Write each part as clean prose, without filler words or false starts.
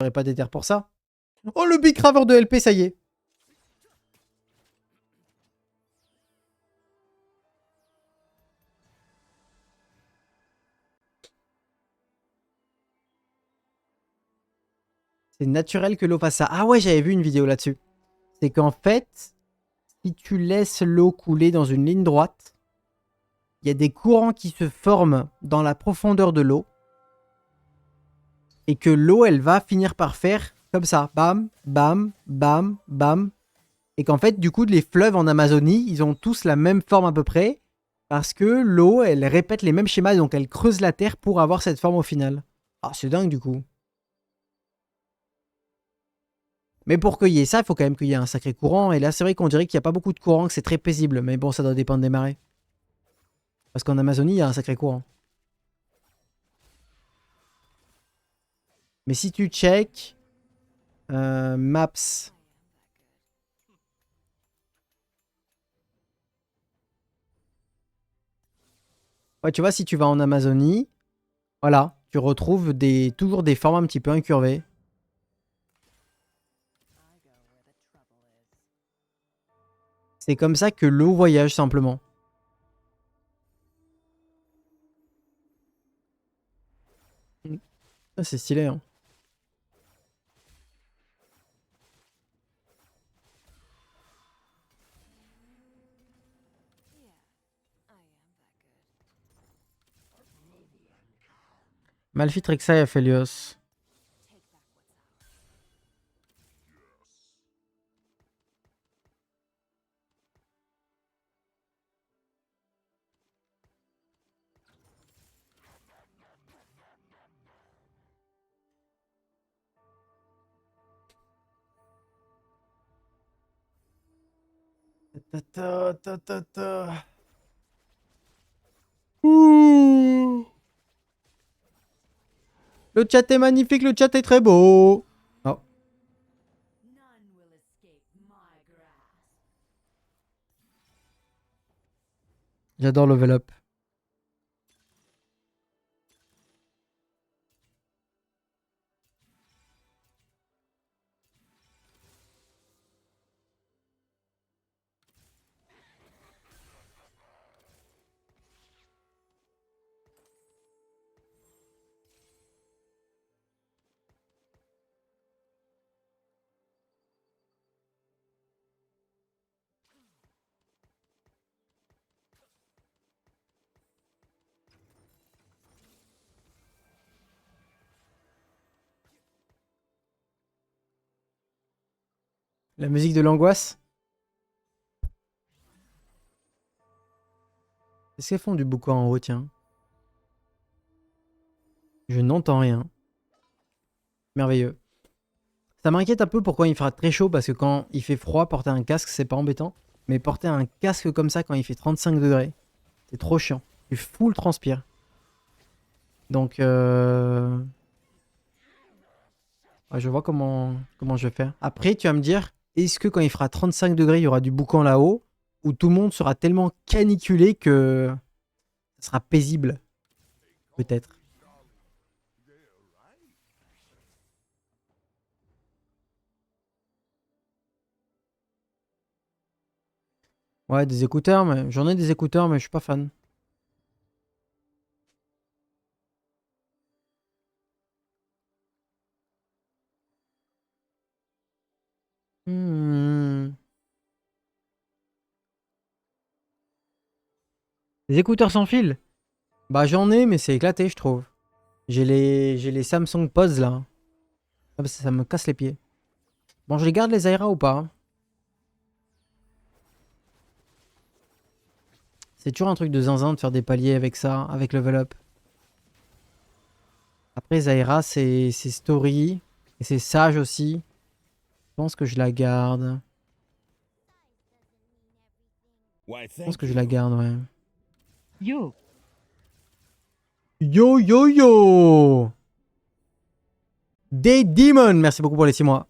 serais pas déter pour ça. Oh, le Big Raver de LP, ça y est. C'est naturel que l'eau fasse ça. Ah ouais, j'avais vu une vidéo là-dessus. C'est qu'en fait, si tu laisses l'eau couler dans une ligne droite, il y a des courants qui se forment dans la profondeur de l'eau. Et que l'eau, elle va finir par faire comme ça. Bam, bam, bam, bam. Et qu'en fait, du coup, les fleuves en Amazonie, ils ont tous la même forme à peu près. Parce que l'eau, elle répète les mêmes schémas, donc elle creuse la terre pour avoir cette forme au final. Ah, c'est dingue du coup. Mais pour qu'il y ait ça, il faut quand même qu'il y ait un sacré courant. Et là, c'est vrai qu'on dirait qu'il n'y a pas beaucoup de courant, que c'est très paisible. Mais bon, ça doit dépendre des marées. Parce qu'en Amazonie, il y a un sacré courant. Mais si tu check Maps. Ouais, tu vois, si tu vas en Amazonie, voilà, tu retrouves toujours des formes un petit peu incurvées. C'est comme ça que l'eau voyage simplement. Ah, c'est stylé, hein. Malfitrexa et Aphelios. Ouh. Le chat est magnifique, le chat est très beau. Oh. J'adore level up. La musique de l'angoisse. Est-ce qu'elles font du boucan en haut, tiens? Je n'entends rien. Merveilleux. Ça m'inquiète un peu pourquoi il fera très chaud, parce que quand il fait froid, porter un casque, c'est pas embêtant. Mais porter un casque comme ça quand il fait 35 degrés, c'est trop chiant. Tu full transpire. Donc, ouais, je vois comment je vais faire. Après, tu vas me dire, est-ce que quand il fera 35 degrés, il y aura du boucan là-haut, ou tout le monde sera tellement caniculé que ça sera paisible? Peut-être. Ouais, des écouteurs, mais j'en ai des écouteurs, mais je suis pas fan. Hmm. Des écouteurs sans fil? Bah j'en ai, mais c'est éclaté, je trouve. J'ai les Samsung Pose là. Ah, bah, ça me casse les pieds. Bon, je les garde les Aira ou pas? C'est toujours un truc de zinzin de faire des paliers avec ça, avec Level Up. Après, Zaira, c'est story. Et c'est sage aussi. Je pense que je la garde. Why, Je pense thank que je la you. garde, ouais. Yo. Yo, yo, yo! Des Demon! Merci beaucoup pour les 6 mois.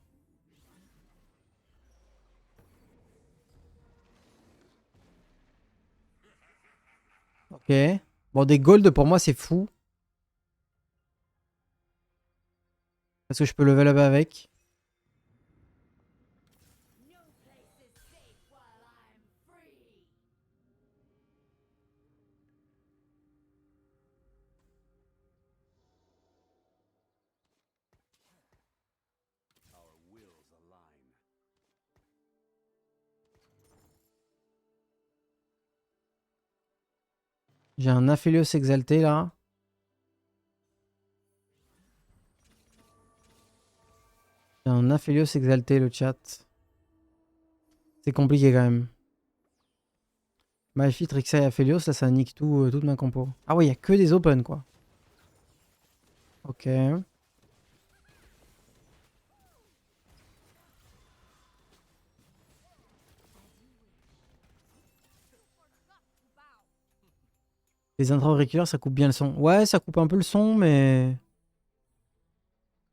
Ok. Bon, des gold pour moi, c'est fou. Parce que je peux level up avec. J'ai un Aphelios exalté là. J'ai un Aphelios exalté le chat. C'est compliqué quand même. Malphite, Rixia et Aphelios, là ça nique tout, toute ma compo. Ah ouais, il y a que des open quoi. Ok. Les intros auriculaires, ça coupe bien le son. Ouais, ça coupe un peu le son, mais...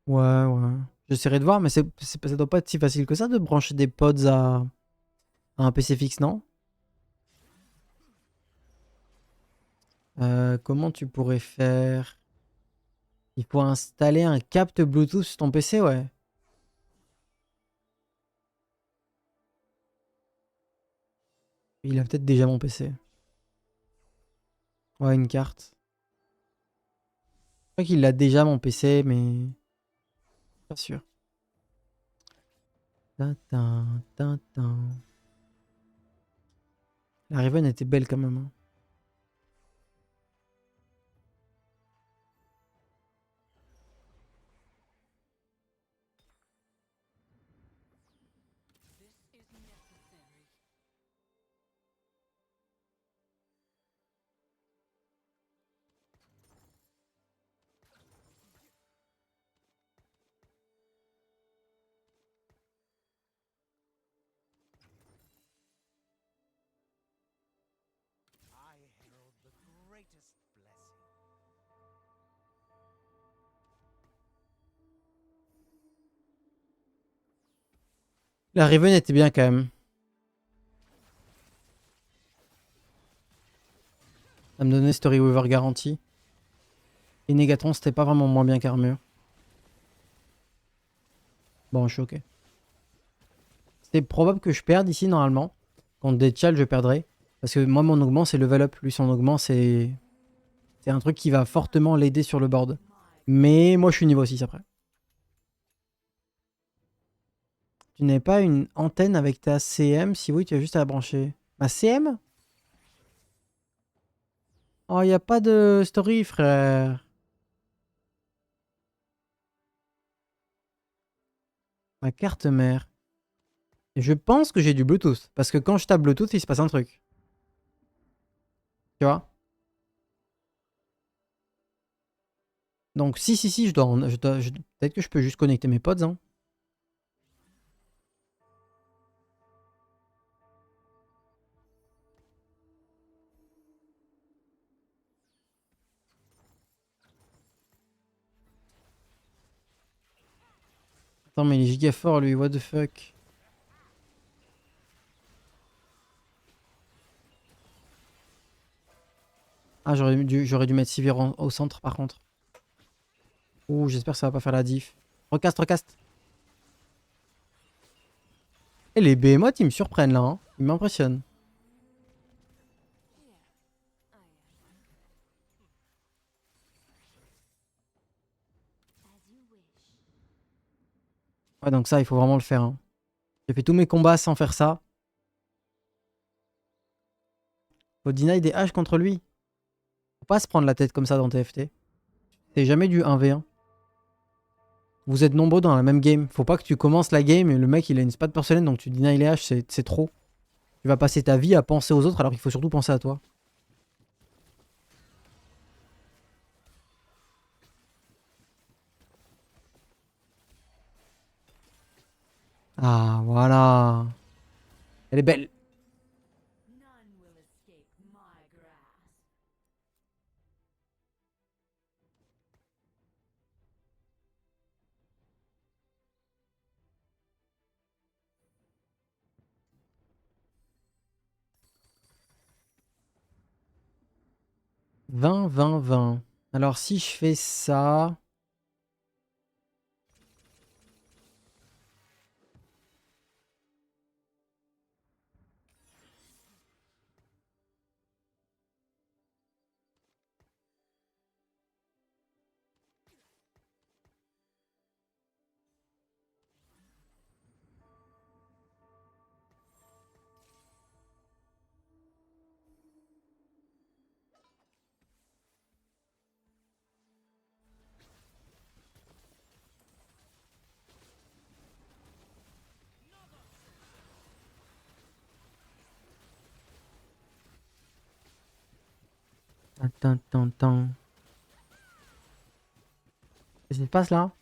Ouais, ouais. J'essaierai de voir, mais ça doit pas être si facile que ça de brancher des pods à un PC fixe, non? Comment tu pourrais faire? Il faut installer un capte Bluetooth sur ton PC, ouais. Il a peut-être déjà mon PC. Ouais, une carte. Je crois qu'il a déjà mon PC, mais... Pas sûr. Tintin, tintin. La Riven était belle quand même, hein. La Riven était bien quand même. Ça me donnait Story Weaver garantie. Et Negatron, c'était pas vraiment moins bien qu'Armure. Bon, je suis ok. C'est probable que je perde ici normalement. Contre des Tchals, je perdrai. Parce que moi, mon augment, c'est level up. Lui, son augment, c'est un truc qui va fortement l'aider sur le board. Mais moi, je suis niveau 6 après. Tu n'avais pas une antenne avec ta CM? Si oui, tu as juste à la brancher. Ma CM? Oh, il n'y a pas de story, frère. Ma carte mère. Et je pense que j'ai du Bluetooth. Parce que quand je tape Bluetooth, il se passe un truc. Tu vois? Donc, si, peut-être que je peux juste connecter mes pods, hein. Attends, mais il est giga fort, lui. What the fuck? Ah, j'aurais dû mettre Sivir au centre, par contre. Ouh, j'espère que ça va pas faire la diff. Recaste, recaste. Et les Behemoths, ils me surprennent, là, hein. Ils m'impressionnent. Ouais, donc ça, il faut vraiment le faire, hein. J'ai fait tous mes combats sans faire ça. Faut deny des haches contre lui. Faut pas se prendre la tête comme ça dans TFT. C'est jamais du 1v1. Vous êtes nombreux dans la même game. Faut pas que tu commences la game et le mec il a une spat personnelle donc tu deny les haches, c'est trop. Tu vas passer ta vie à penser aux autres alors qu'il faut surtout penser à toi. Ah, voilà. Elle est belle. « 20, 20, 20 ». Alors si je fais ça... Tin, tin, tin. Qu'est-ce qui se passe là?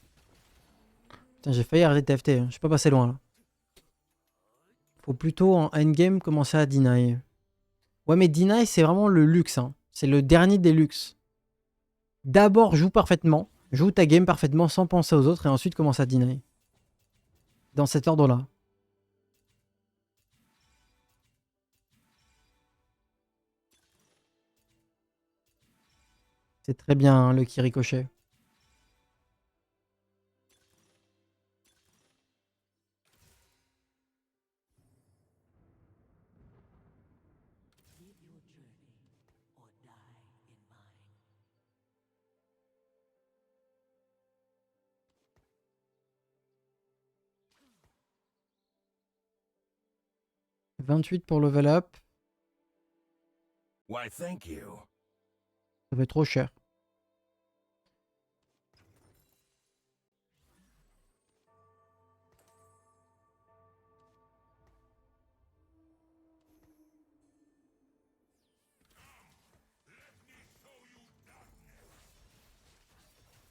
Putain, j'ai failli arrêter TFT, hein. Je suis pas passé loin là. Faut plutôt en endgame commencer à deny. Ouais, mais deny c'est vraiment le luxe, hein. C'est le dernier des luxes. D'abord joue parfaitement, joue ta game parfaitement sans penser aux autres et ensuite commence à deny. Dans cet ordre là. C'est très bien hein, le qui ricochet. « 28 pour level up. Why, thank you. Ça fait trop cher.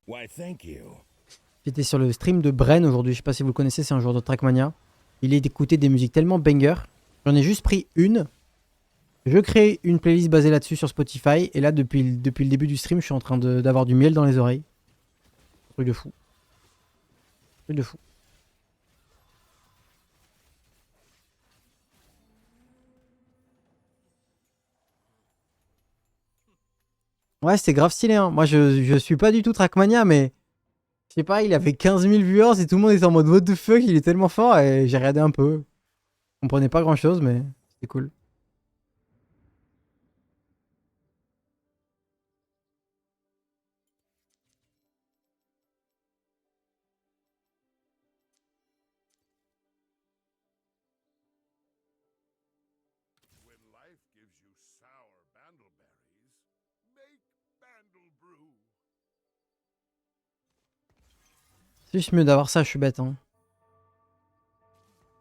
Why, thank you. J'étais sur le stream de Bren aujourd'hui, je sais pas si vous le connaissez, c'est un joueur de Trackmania. Il est d'écouter des musiques tellement banger. J'en ai juste pris une. Je crée une playlist basée là-dessus sur Spotify. Et là, depuis le début du stream, je suis en train d'avoir du miel dans les oreilles. Truc de fou. Truc de fou. Ouais, c'était grave stylé. Hein. Moi, je suis pas du tout Trackmania, mais je sais pas, il avait 15 000 viewers et tout le monde était en mode what the fuck, il est tellement fort. Et j'ai regardé un peu. Je comprenais pas grand chose, mais c'était cool. When life gives you sour bandleberries, make bandle brew. C'est juste mieux d'avoir ça, je suis bête. Hein.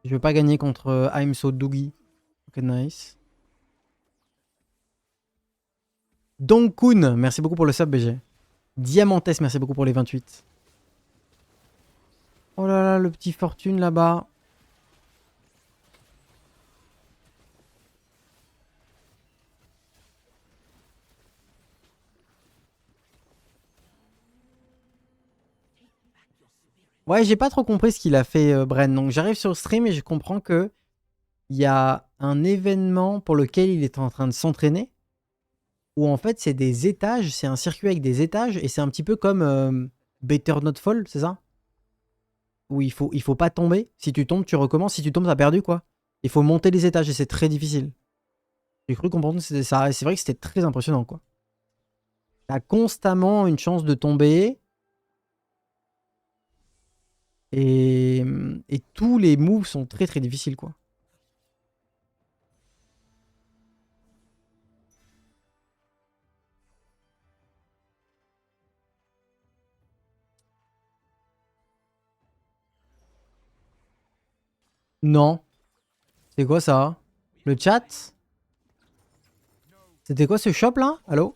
Je veux pas gagner contre I'm So Doogie. Ok, nice. Donkun, merci beaucoup pour le sub, BG. Diamantes, merci beaucoup pour les 28. Oh là là, le petit fortune là-bas. Ouais, j'ai pas trop compris ce qu'il a fait, Bren. Donc j'arrive sur le stream et je comprends que il y a un événement pour lequel il est en train de s'entraîner. Où en fait, c'est des étages, c'est un circuit avec des étages et c'est un petit peu comme Better Not Fall, c'est ça? Où il faut pas tomber. Si tu tombes, tu recommences. Si tu tombes, t'as perdu quoi. Il faut monter les étages et c'est très difficile. J'ai cru comprendre que c'était ça. Et c'est vrai que c'était très impressionnant quoi. T'as constamment une chance de tomber. Et tous les moves sont très très difficiles quoi. Non. C'est quoi ça? Le chat? C'était quoi ce shop là? Allô?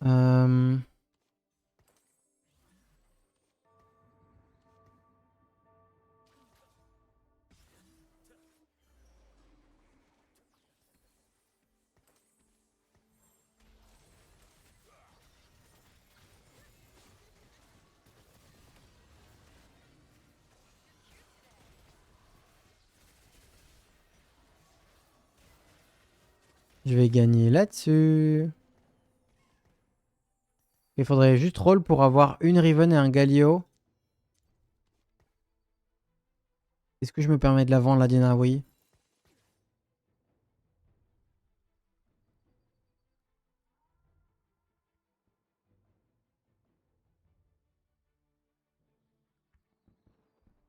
Euh... Je vais gagner là-dessus. Il faudrait juste roll pour avoir une Riven et un Galio. Est-ce que je me permets de la vendre la Diana? Oui.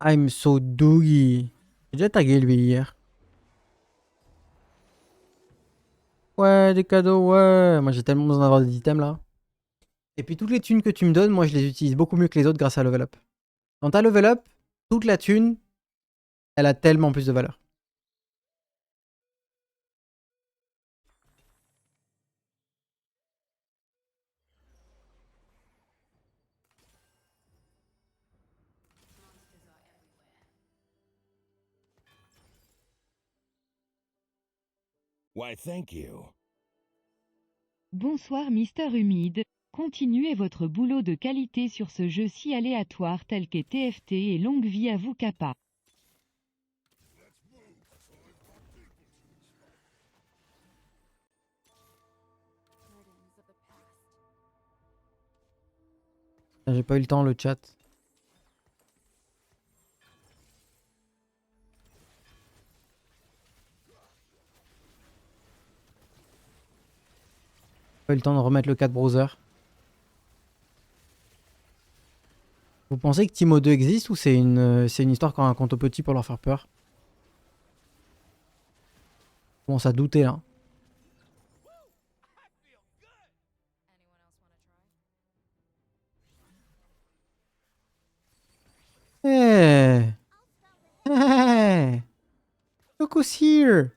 I'm so doogie. J'ai déjà tagué lui hier. Ouais, des cadeaux, ouais. Moi j'ai tellement besoin d'avoir des items là. Et puis toutes les thunes que tu me donnes, moi je les utilise beaucoup mieux que les autres grâce à level up. Quand t'as level up, toute la thune, elle a tellement plus de valeur. Why, thank you. Bonsoir Mister Humide, continuez votre boulot de qualité sur ce jeu si aléatoire tel qu'est TFT et longue vie à vous Kappa. J'ai pas eu le temps, le chat. Pas eu le temps de remettre le 4 browser. Vous pensez que Timo 2 existe ou c'est une histoire qu'on raconte aux petits pour leur faire peur? Je commence à douter là. Hey! Hey! Look who's here!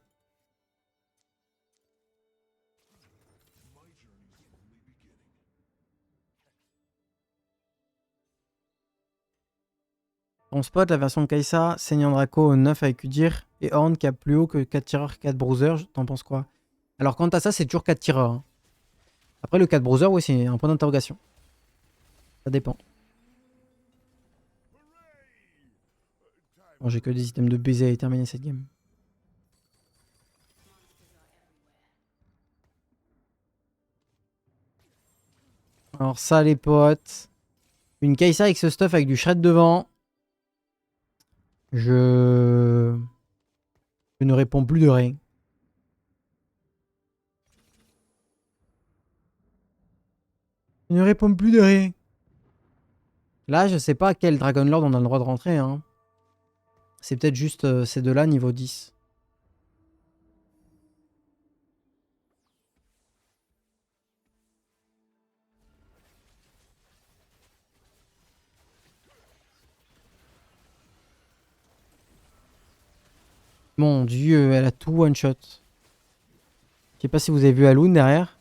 On spot la version de Kai'Sa, Seigneur Draco 9 avec Udyr et Horn qui a plus haut que 4 tireurs, 4 bruisers. T'en penses quoi? Alors quant à ça, c'est toujours 4 tireurs. Hein. Après le 4 bruisers, oui, c'est un point d'interrogation. Ça dépend. Bon, j'ai que des items de baiser à terminer cette game. Alors ça les potes. Une Kai'Sa avec ce stuff avec du shred devant. Je ne réponds plus de rien. Je ne réponds plus de rien. Là, je sais pas à quel Dragon Lord on a le droit de rentrer. Hein. C'est peut-être juste ces deux-là, niveau 10. Mon dieu, elle a tout one-shot. Je sais pas si vous avez vu Alun derrière.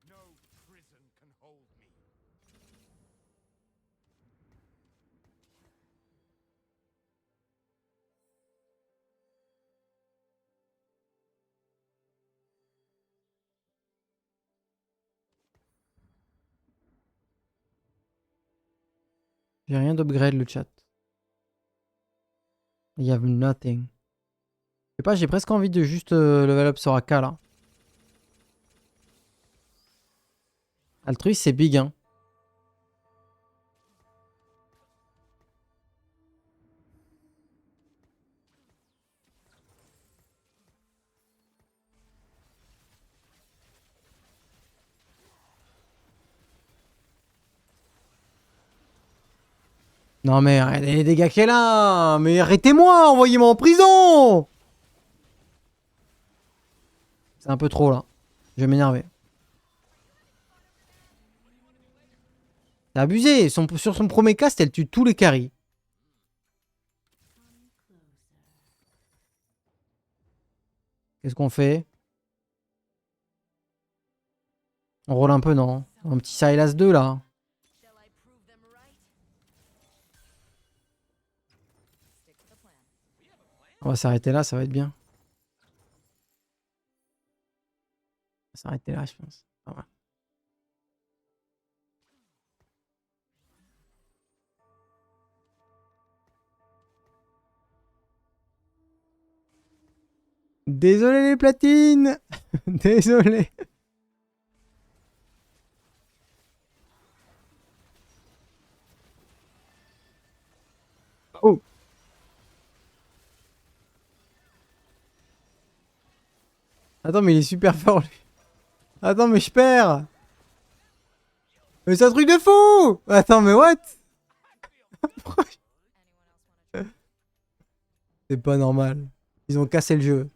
No prison can hold me. J'ai rien d'upgrade le chat. Il y a nothing. Je sais pas, j'ai presque envie de juste level up Soraka là. Altruiste c'est big hein. Non mais arrêtez les dégâts qu'elle a. Mais arrêtez-moi, envoyez-moi en prison. C'est un peu trop là. Je vais m'énerver. T'as abusé. Sur son premier cast, elle tue tous les carries. Qu'est-ce qu'on fait? On roule un peu, non? Un petit Sylas 2 là. On va s'arrêter là, ça va être bien. On va s'arrêter là, je pense. Ah ouais. Désolé les platines. Désolé. Oh. Attends, mais il est super fort, lui. Attends, mais je perds. Mais c'est un truc de fou. Attends, mais what? C'est pas normal. Ils ont cassé le jeu.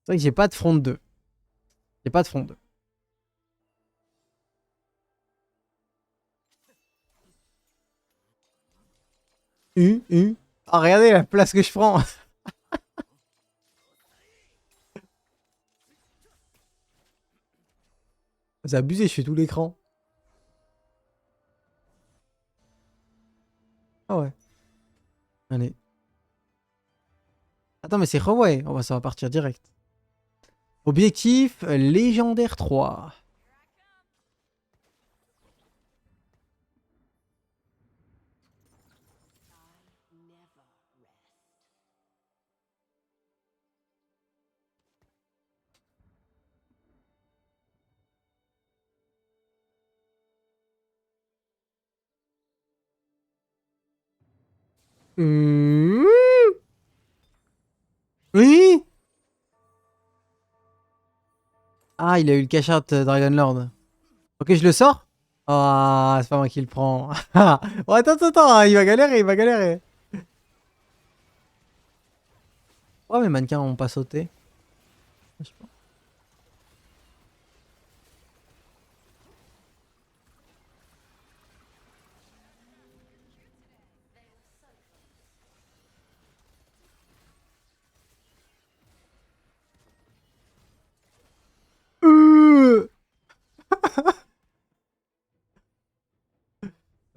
C'est vrai que j'ai pas de front 2. J'ai pas de front 2. Ah, regardez la place que je prends. C'est abusé, je fais tout l'écran. Ah ouais. Allez. Attends, mais c'est Huawei. Oh, bah, ça va partir direct. Objectif légendaire 3. Oui. Ah, il a eu le cash out Dragonlord. Ok, je le sors. Ah, c'est pas moi qui le prends. Oh, attends, il va galérer, il va galérer. Oh, mes mannequins ont pas sauté. Je sais pas.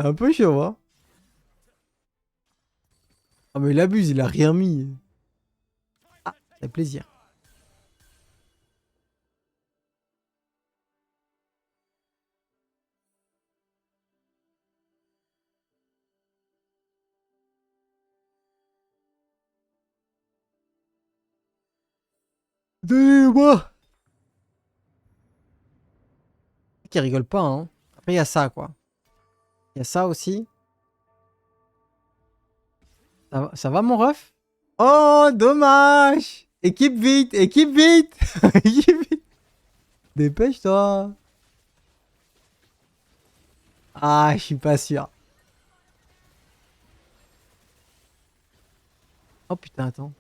C'est un peu chaud, hein. Ah, mais il abuse, il a rien mis. Ah, ça fait plaisir. Donnez-moi. Qui rigole pas, hein. Après, il y a ça, quoi. Il y a ça aussi. Ça va, mon ref? Oh, dommage! Équipe vite! Équipe vite! Équipe vite! Dépêche-toi! Ah, je suis pas sûr. Oh putain, attends.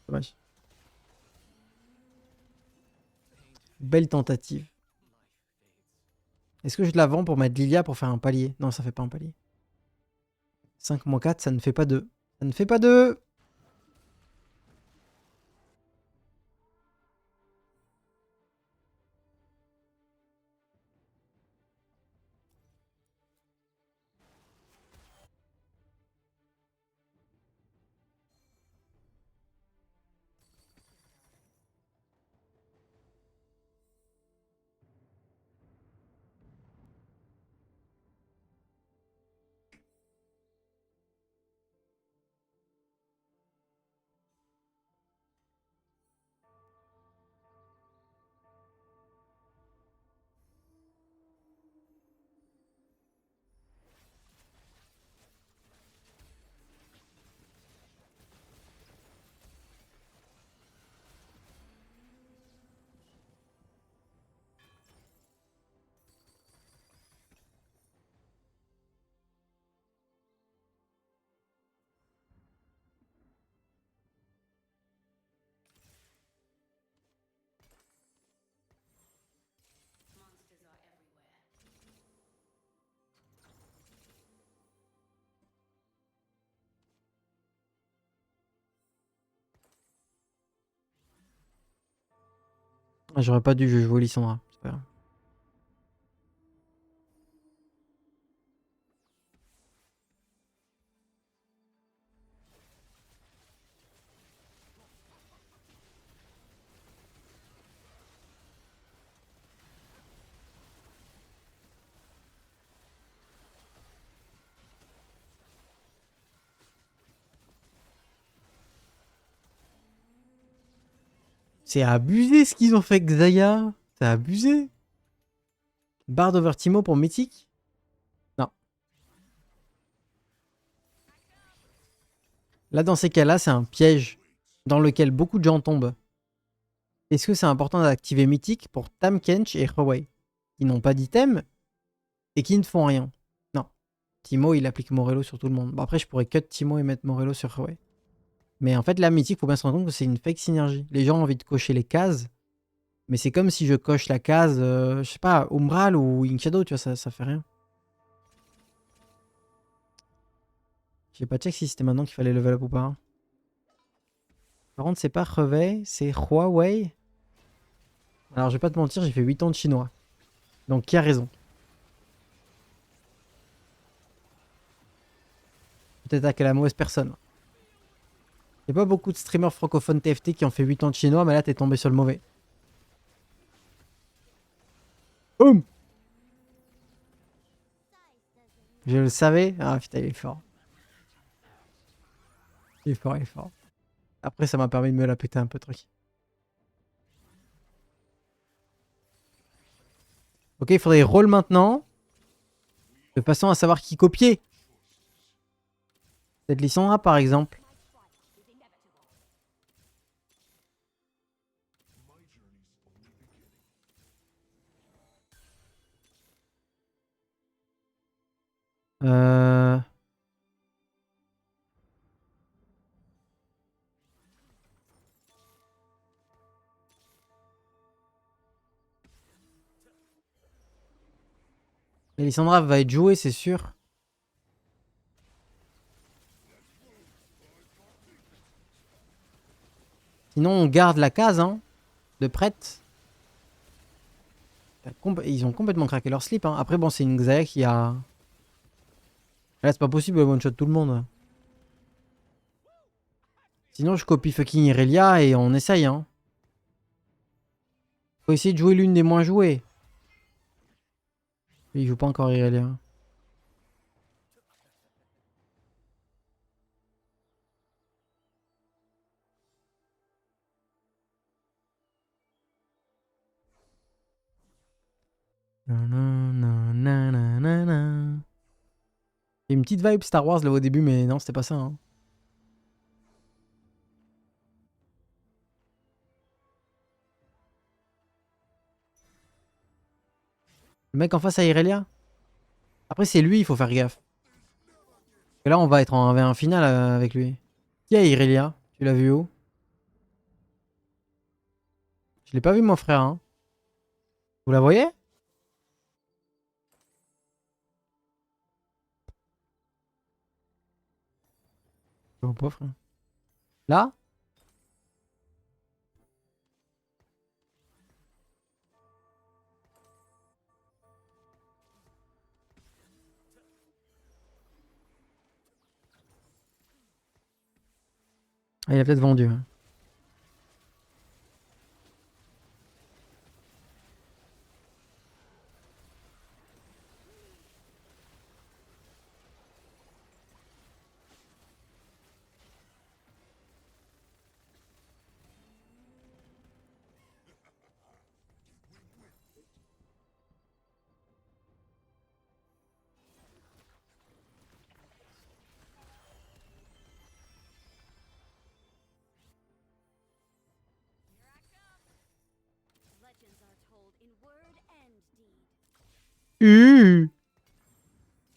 Dommage. Belle tentative. Est-ce que je la vends pour mettre Lilia pour faire un palier? Non, ça fait pas un palier. 5 moins 4, ça ne fait pas 2. Ça ne fait pas 2! Ah, j'aurais pas dû jouer Lissandra. C'est pas grave. C'est abusé ce qu'ils ont fait avec Xayah. C'est abusé. Bard over Timo pour Mythique? Non. Là, dans ces cas-là, c'est un piège dans lequel beaucoup de gens tombent. Est-ce que c'est important d'activer Mythique pour Tahm Kench et Huawei, qui n'ont pas d'item et qui ne font rien? Non. Timo, il applique Morello sur tout le monde. Bon, après, je pourrais cut Timo et mettre Morello sur Huawei. Mais en fait, la Mythique, faut bien se rendre compte que c'est une fake synergie. Les gens ont envie de cocher les cases, mais c'est comme si je coche la case, je sais pas, Umbral ou Ink Shadow, tu vois, ça fait rien. J'ai pas check si c'était maintenant qu'il fallait level up ou pas. Par contre, c'est pas Huawei, c'est Huawei. Alors, je vais pas te mentir, j'ai fait 8 ans de chinois. Donc, qui a raison? Peut-être à la mauvaise personne. Il n'y a pas beaucoup de streamers francophones TFT qui ont fait 8 ans de chinois, mais là, t'es tombé sur le mauvais. Boum! Je le savais. Ah putain, il est fort. Il est fort, il est fort. Après, ça m'a permis de me la péter un peu, truc. Ok, il faudrait roll maintenant. De façon à savoir qui copier. Cette Lissandra, par exemple. Euh... Lissandra va être jouée, c'est sûr. Sinon, on garde la case, hein, de prête. Ils ont complètement craqué leur slip. Hein. Après, bon, c'est une Xayah qui a... Là, c'est pas possible de one-shot tout le monde. Sinon, je copie fucking Irelia et on essaye. Hein. Faut essayer de jouer l'une des moins jouées. Il joue pas encore Irelia. Il y a une petite vibe Star Wars là au début, mais non, c'était pas ça. Hein. Le mec en face à Irelia. Après, c'est lui, il faut faire gaffe. Et là, on va être en 1v1 final avec lui. Qui a Irelia? Tu l'as vu où? Je l'ai pas vu, mon frère. Hein. Vous la voyez? Je vois pas, frère. Là? Ah, il a peut-être vendu. Hein.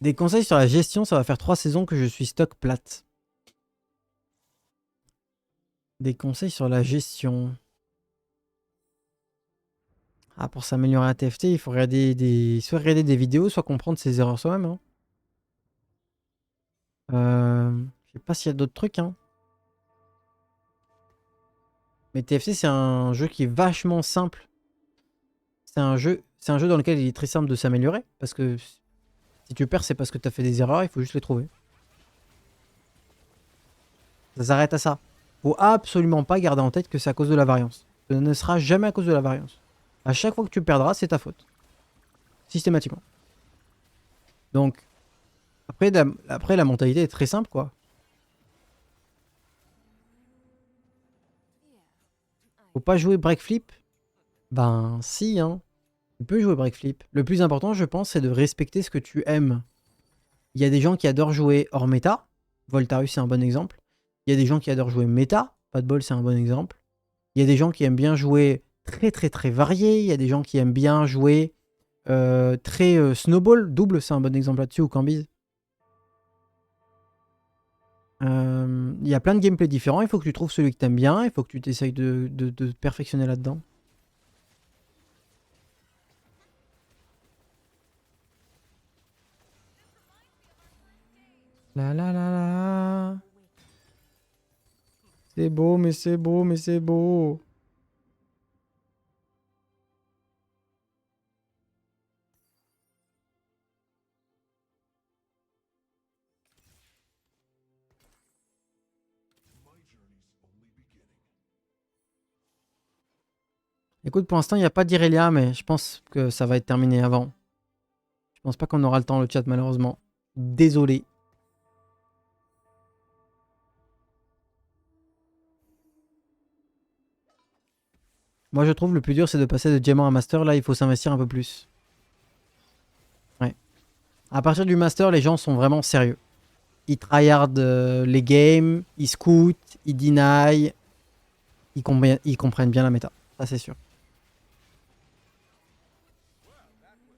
Des conseils sur la gestion, ça va faire 3 saisons que je suis stock plate. Des conseils sur la gestion. Ah, pour s'améliorer à TFT, il faut regarder soit regarder des vidéos, soit comprendre ses erreurs soi-même. Hein. Je sais pas s'il y a d'autres trucs. Hein. Mais TFT, c'est un jeu qui est vachement simple. C'est un jeu dans lequel il est très simple de s'améliorer. Parce que si tu perds, c'est parce que tu as fait des erreurs, il faut juste les trouver. Ça s'arrête à ça. Faut absolument pas garder en tête que c'est à cause de la variance. Ce ne sera jamais à cause de la variance. À chaque fois que tu perdras, c'est ta faute. Systématiquement. Donc, après la mentalité est très simple, quoi. Faut pas jouer break flip. Ben, si, hein. Tu peux jouer break flip. Le plus important, je pense, c'est de respecter ce que tu aimes. Il y a des gens qui adorent jouer hors méta. Voltarus, c'est un bon exemple. Il y a des gens qui adorent jouer méta. Pas de bol, c'est un bon exemple. Il y a des gens qui aiment bien jouer très varié. Il y a des gens qui aiment bien jouer très snowball. Double, c'est un bon exemple là-dessus, ou Cambyse. Il y a plein de gameplays différents. Il faut que tu trouves celui que tu aimes bien. Il faut que tu t'essayes de te perfectionner là-dedans. La la la la. C'est beau, mais c'est beau, mais c'est beau. Écoute, pour l'instant, il n'y a pas d'Irelia, mais je pense que ça va être terminé avant. Je pense pas qu'on aura le temps, le chat, malheureusement. Désolé. Moi, je trouve le plus dur, c'est de passer de diamant à master. Là, il faut s'investir un peu plus. Ouais. À partir du master, les gens sont vraiment sérieux. Ils tryhardent les games, ils scoutent, ils deny, ils comprennent bien la méta. Ça, c'est sûr.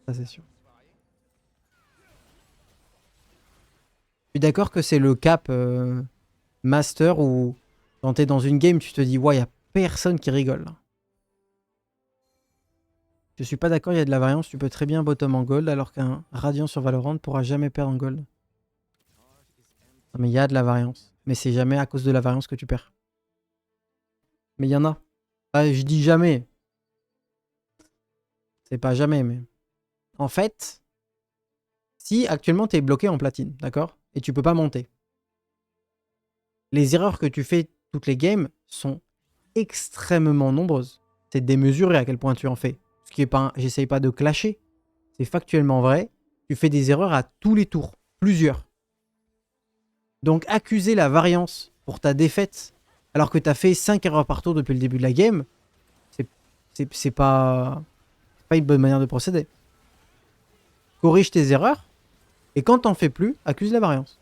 Ça, c'est sûr. Je suis d'accord que c'est le cap master où quand t'es dans une game, tu te dis, ouais, il n'y a personne qui rigole. Je suis pas d'accord, il y a de la variance. Tu peux très bien bottom en gold alors qu'un Radiant sur Valorant ne pourra jamais perdre en gold. Non, mais il y a de la variance. Mais c'est jamais à cause de la variance que tu perds. Mais il y en a. Bah, je dis jamais. C'est pas jamais, mais... En fait, si actuellement tu es bloqué en platine, d'accord? Et tu peux pas monter. Les erreurs que tu fais toutes les games sont extrêmement nombreuses. C'est démesuré à quel point tu en fais. Ce qui est pas, j'essaye pas de clasher. C'est factuellement vrai. Tu fais des erreurs à tous les tours. Plusieurs. Donc accuser la variance pour ta défaite alors que tu as fait 5 erreurs par tour depuis le début de la game, c'est pas une bonne manière de procéder. Corrige tes erreurs et quand t'en fais plus, accuse la variance.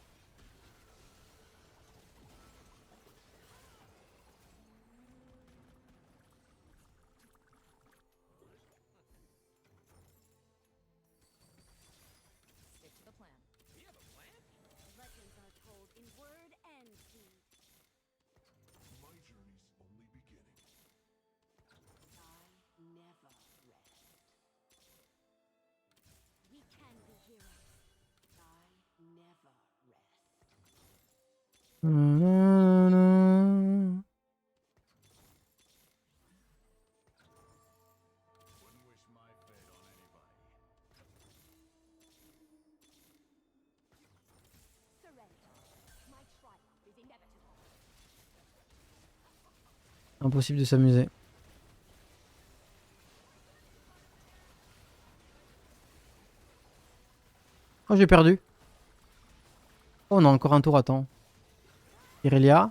Impossible de s'amuser. Oh, j'ai perdu. Oh, on a encore un tour à temps. Irelia.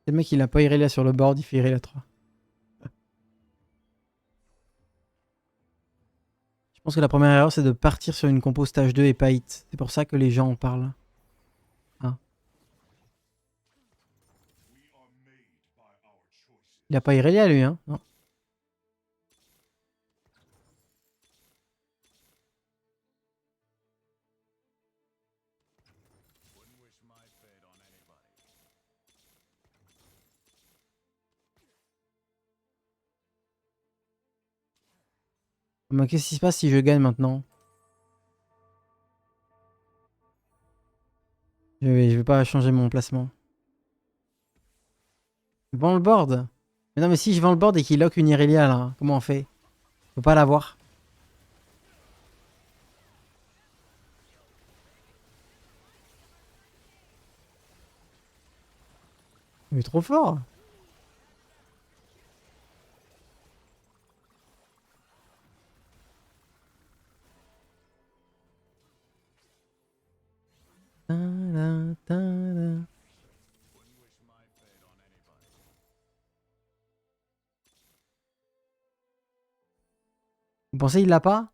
Le mec, il a pas Irelia sur le board, il fait Irelia 3. Je pense que la première erreur, c'est de partir sur une compo stage 2 et pas hit. C'est pour ça que les gens en parlent. Ah. Il a pas Irelia, lui, hein? Non. Mais qu'est-ce qui se passe si je gagne maintenant? Je vais pas changer mon placement. Vends le board. Mais non, mais si je vends le board et qu'il lock une Irelia, là, comment on fait? Je peux pas l'avoir. Il est trop fort. Vous pensez il l'a pas?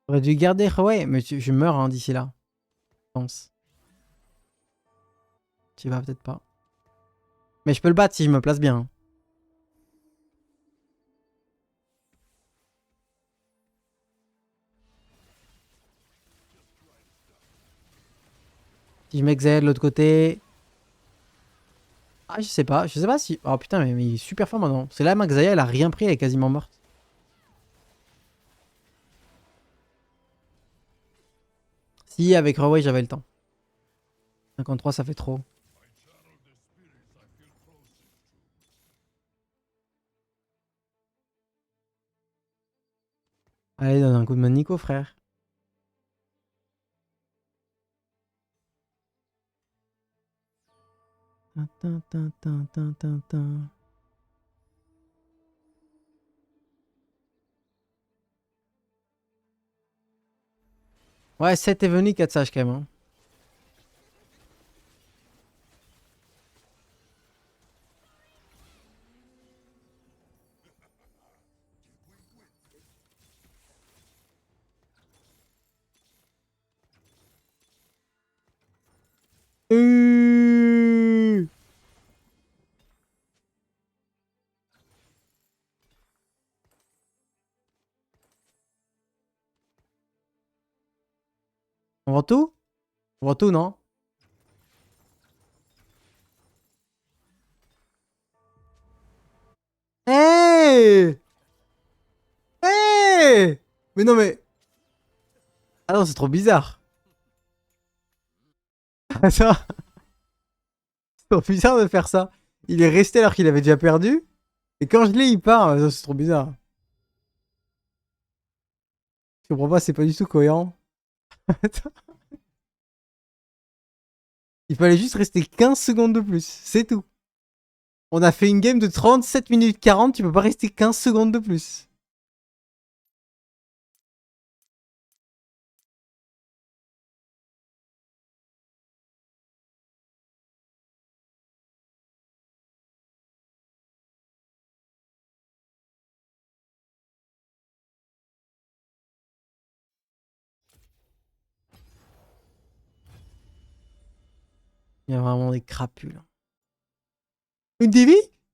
J'aurais dû garder. Ouais, mais je meurs hein, d'ici là. Je pense. Tu vas peut-être pas. Mais je peux le battre si je me place bien. Si je m'exèle de l'autre côté. Ah, je sais pas. Je sais pas si. Oh putain, mais il est super fort maintenant. C'est là, Maxaya, elle a rien pris, elle est quasiment morte. Si, avec Reway, j'avais le temps. 53, ça fait trop. Allez, donne un coup de main Nico, frère. Tin, tin, tin, tin, tin, tin. Ouais, 7 est venu, 4 sages quand même. Hein. On vend tout? On vend tout, non? Hey! Hey! Mais non, mais. Ah non, c'est trop bizarre. Attends, c'est trop bizarre de faire ça. Il est resté alors qu'il avait déjà perdu. Et quand je l'ai, il part. Ça, c'est trop bizarre. Je comprends pas, c'est pas du tout cohérent. Attends. Il fallait juste rester 15 secondes de plus. C'est tout. On a fait une game de 37 minutes 40. Tu peux pas rester 15 secondes de plus. Il y a vraiment des crapules. Une TV?